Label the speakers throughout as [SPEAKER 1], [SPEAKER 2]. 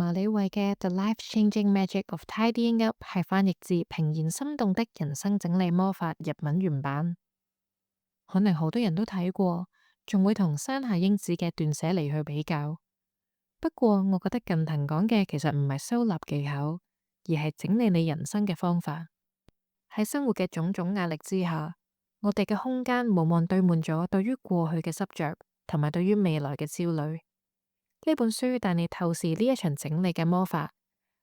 [SPEAKER 1] 麻里惠嘅《The Life-Changing Magic of Tidying Up》係翻譯自平然心動的人生整理魔法日文原版，可能好多人都睇過，仲會同山下英子嘅斷捨離去比較。不過我覺得近藤講嘅其實唔係收納技巧，而係整理你人生嘅方法。喺生活嘅種種壓力之下，我哋嘅空間往往堆滿咗對於過去嘅執着，同埋對於未來嘅焦慮。呢本書帶你透視呢一場整理嘅魔法，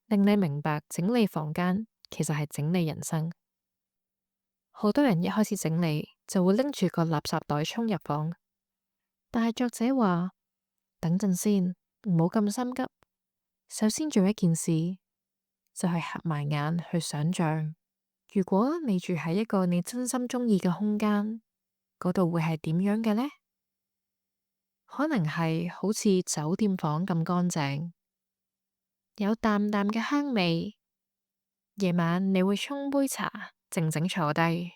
[SPEAKER 1] 令你明白整理房間其實係整理人生。好多人一開始整理就會拎住個垃圾袋衝入房，但係作者話等陣先，唔好咁心急。首先做一件事，就係合埋眼去想象，如果你住喺一個你真心中意嘅空間，嗰度會係點樣嘅呢？可能係好似酒店房咁乾淨，有淡淡嘅香味。夜晚你會沖杯茶，靜靜坐低。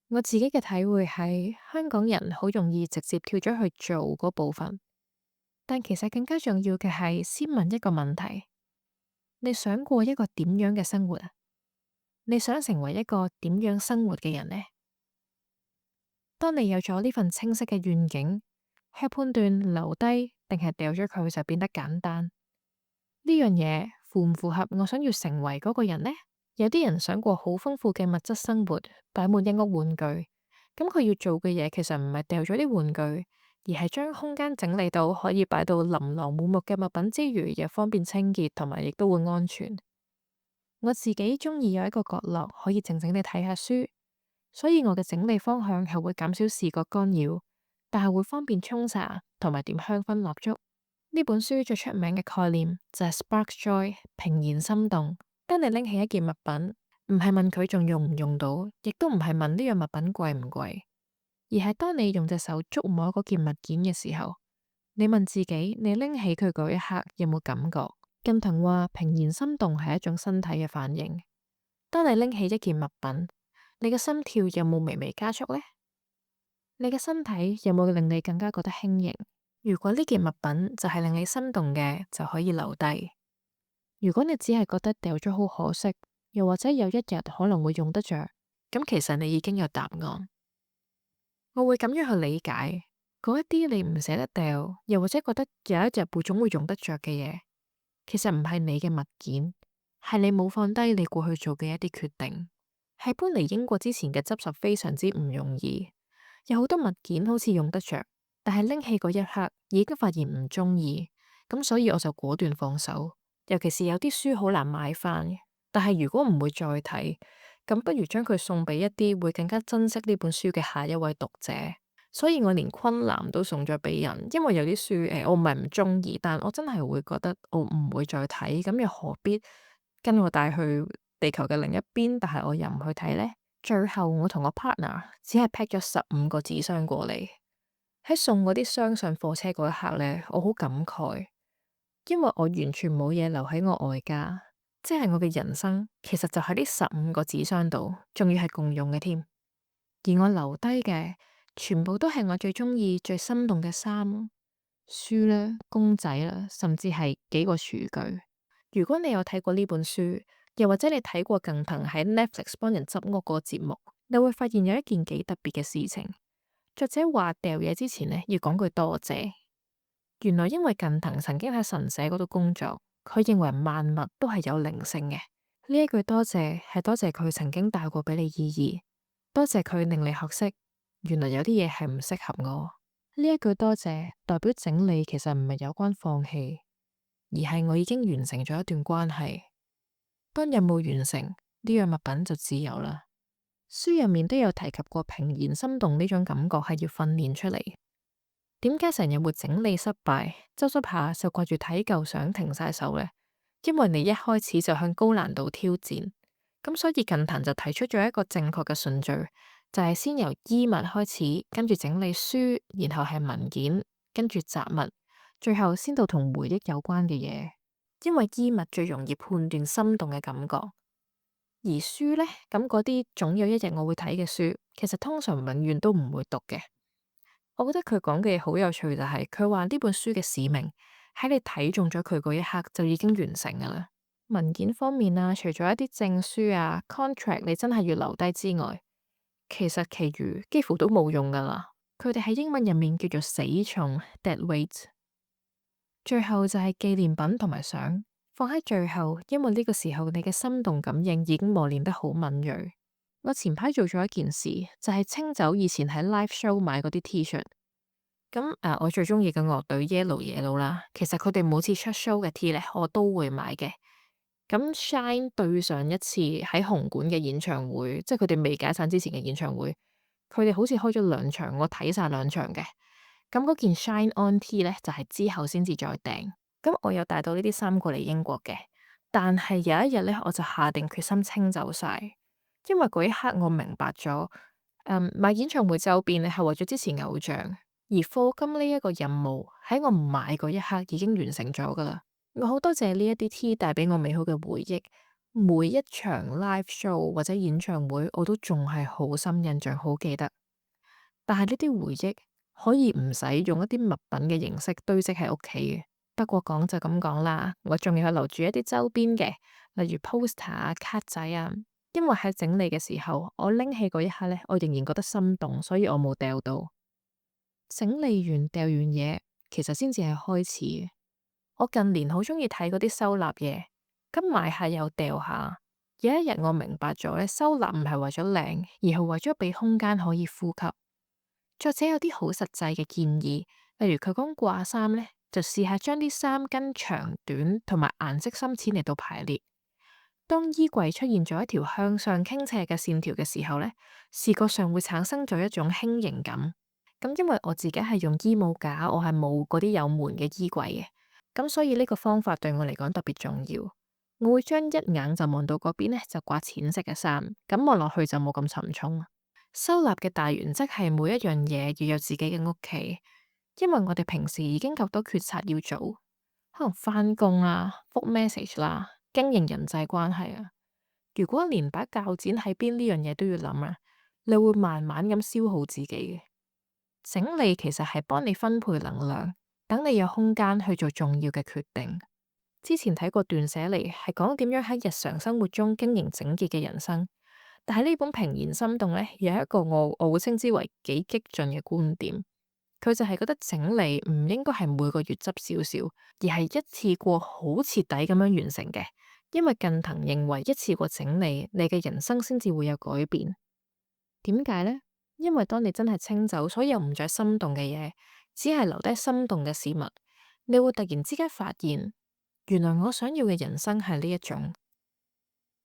[SPEAKER 1] 我自己嘅體會係，香港人好容易直接跳咗去做嗰部分，但其實更加重要嘅係先問一個問題：你想過一個點樣嘅生活啊？你想成為一個點樣生活嘅人呢？當你有咗呢份清晰嘅願景，去判斷留低定係掉咗佢就變得簡單。呢樣嘢符唔符合我想要成為嗰個人呢？有啲人想過好豐富嘅物質生活，擺滿一屋玩具，咁佢要做嘅嘢其實唔係掉咗啲玩具，而係將空間整理到可以擺到琳琅滿目嘅物品之餘，又方便清潔，同埋亦都會安全。我自己中意有一個角落可以靜靜地睇下書，所以我嘅整理方向係會減少視覺干擾，但係會方便沖茶同埋點香薰蠟燭。呢本書最出名嘅概念就係 Spark Joy， 平然心動。當你拎起一件物品，唔係問佢仲用唔用到，亦都唔係問呢樣物品貴唔貴，而係當你用隻手觸摸嗰件物件嘅時候，你問自己，你拎起佢嗰一刻有冇感覺？近藤話平然心動係一種身體嘅反應。當你拎起一件物品，你嘅心跳有冇微微加速呢？你嘅身體有冇令你更加覺得輕盈？如果呢件物品就係令你心動嘅，就可以留低。如果你只係覺得掉咗好可惜，又或者有一日可能會用得着，咁其實你已經有答案。我會咁樣去理解嗰一啲你唔捨得掉，又或者覺得有一日會總會用得着嘅嘢，其實唔係你嘅物件，係你冇放低你過去做嘅一啲決定。喺搬嚟英國之前嘅執拾非常之唔容易，有好多物件好似用得着，但係拎起嗰一刻已經發現唔中意，咁所以我就果斷放手。尤其是有啲書好難買翻嘅，但係如果唔會再睇，咁不如將佢送俾一啲會更加珍惜呢本書嘅下一位讀者。所以我連昆嵐都送咗俾人，因為有啲書我唔係唔中意，但我真係會覺得我唔會再睇，咁又何必跟我帶去地球嘅另一邊，但係我又唔去睇呢？最後我同我 partner 只係 pack 咗15個紙箱過嚟，喺送嗰啲箱上貨車嗰一刻呢，我好感慨。因為我完全冇嘢留喺我外家，即係我嘅人生其實就喺呢15個紙箱度，仲要係共用嘅添。而我留低嘅全部都係我最中意、最心動嘅衫、書啦、公仔啦，甚至係幾個廚具。如果你有睇過呢本書，又或者你睇過近藤喺 Netflix 幫人執屋嗰個節目，你會發現有一件幾特別嘅事情。作者話掉嘢之前呢，要講句多謝。原來因為近藤曾經喺神社嗰度工作，佢認為萬物都係有靈性嘅。呢一句多謝係多謝佢曾經帶過俾你意義，多謝佢令你學識原來有啲嘢係唔適合我。呢一句多謝代表整理其實唔係有關放棄，而係我已經完成咗一段關係。當任務完成，呢樣物品就自由啦。書入面都有提及過平然心動呢種感覺係要訓練出嚟。點解成日會整理失敗，執執下就掛住睇舊相停晒手呢？因為你一開始就向高難度挑戰，咁所以近藤就提出咗一個正確嘅順序，就係先由衣物開始，跟住整理書，然後係文件，跟住雜物，最後先到同回憶有關嘅嘢。因為衣物最容易判斷心動嘅感覺，而書呢，咁嗰啲總有一日我會睇嘅書，其實通常永遠都唔會讀嘅。我覺得佢講嘅嘢好有趣，就係佢話呢本書嘅使命喺你睇中咗佢嗰一刻就已經完成噶啦。文件方面啊，除咗一啲證書啊、contract 你真係要留低之外，其實其餘幾乎都冇用噶啦。佢哋喺英文入面叫做死重 dead weight。最後就係紀念品同埋相，放喺最後，因為呢個時候你嘅心動感應已經磨練得好敏銳。我前排做咗一件事，就係清走以前喺 live show 買嗰啲 T-shirt。咁我最中意嘅樂隊 Yellow 啦，其實佢哋每次出 show 嘅 T 呢，我都會買嘅。咁 Shine 對上一次喺紅館嘅演唱會，即係佢哋未解散之前嘅演唱會，佢哋好似開咗2場，我睇晒2場嘅。咁嗰件 Shine On T 呢，就係之後先至再訂。咁我有帶到呢啲衫過嚟英國嘅，但係有一日呢，我就下定決心清走晒，因為嗰一刻我明白咗，買演唱會周邊係為咗支持偶像，而課金呢一個任務喺我唔買嗰一刻已經完成咗噶啦。我好多謝呢一啲 T 帶俾我美好嘅回憶，每一場 live show 或者演唱會我都仲係好深印象，好記得。但係呢啲回憶可以唔使用一啲物品嘅形式堆積喺屋企嘅。不過講就咁講啦，我仲有留住一啲周邊嘅，例如 poster 啊、卡仔啊。因為喺整理嘅時候，我拎起嗰一刻呢，我仍然覺得心動，所以我冇掉到。整理完掉完嘢，其實先至係開始。我近年好中意睇嗰啲收納嘢，咁買下又掉下。有一日我明白咗呢，收納唔係為咗靚，而係為咗俾空間可以呼吸。作者有啲好實際嘅建議，例如佢講掛衫呢，就試下將啲衫跟長短同埋顏色深淺嚟到排列。當衣櫃出現咗一條向上傾斜嘅線條嘅時候呢，視覺上會產生咗一種輕盈感。咁因為我自己係用衣帽架，我係冇嗰啲有門嘅衣櫃嘅，咁所以呢個方法對我嚟講特別重要。我會將一眼就望到嗰邊呢，就掛淺色嘅衫，咁望落去就冇咁沉重。收納嘅大原則係每一樣嘢要有自己嘅屋企，因為我哋平時已經夠多決策要做，可能返工啊、覆 message 啦、經營人際關係啊。如果連把鉸剪喺邊呢樣嘢都要諗啊，你會慢慢咁消耗自己嘅。整理其實係幫你分配能量，等你有空間去做重要嘅決定。之前睇過斷捨離，係講點樣喺日常生活中經營整潔嘅人生。但係呢本平然心動呢，有一個我會稱之為幾激進嘅觀點，佢就係覺得整理唔應該係每個月執少少，而係一次過好徹底咁樣完成嘅。因為近藤認為一次過整理，你嘅人生先至會有改變。點解呢？因為當你真係清走所有唔再心動嘅嘢，只係留低心動嘅事物，你會突然之間發現，原來我想要嘅人生係呢一種。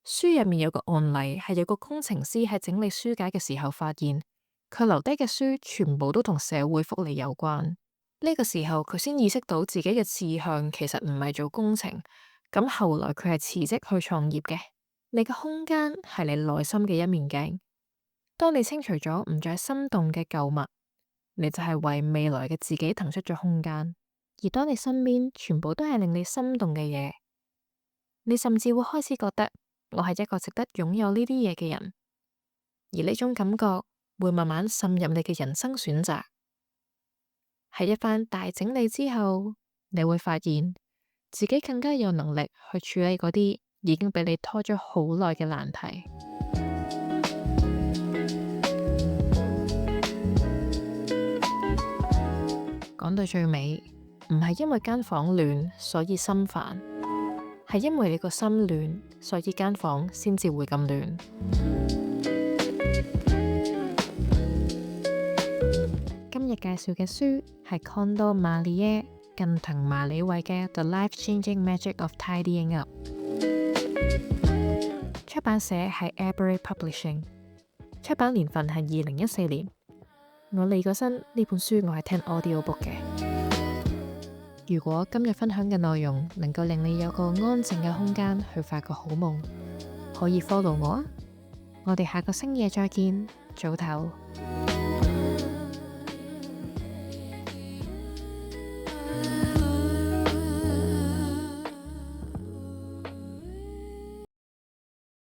[SPEAKER 1] 書入面有個案例，係有個工程師喺整理書架嘅時候發現，佢留低嘅書全部都同社會福利有關。呢個時候佢先意識到自己嘅志向其實唔係做工程。咁後來佢係辭職去創業嘅。你嘅空間係你內心嘅一面鏡。當你清除咗唔再心動嘅舊物，你就係為未來嘅自己騰出咗空間。而當你身邊全部都係令你心動嘅嘢，你甚至會開始覺得我係一個值得擁有呢啲嘢嘅人。而呢種感覺會慢慢滲入你嘅人生選擇。喺一番大整理之後，你會發現自己更加有能力去處理嗰啲已經俾你拖咗好耐嘅難題。講到最尾，唔係因為間房亂所以心煩，係因為你個心亂，所以間房先至會咁亂。今日介紹嘅書係 Kondo Marie 近藤麻里惠嘅《The Life-Changing Magic of Tidying Up》，出版社係 Avery Publishing， 出版年份係2014年。我離過身呢本書，我係聽 audiobook 嘅。如果今日分享嘅內容能夠令你有個安靜嘅空間去發個好夢，可以 follow 我啊！我哋下個星夜再見，早唞。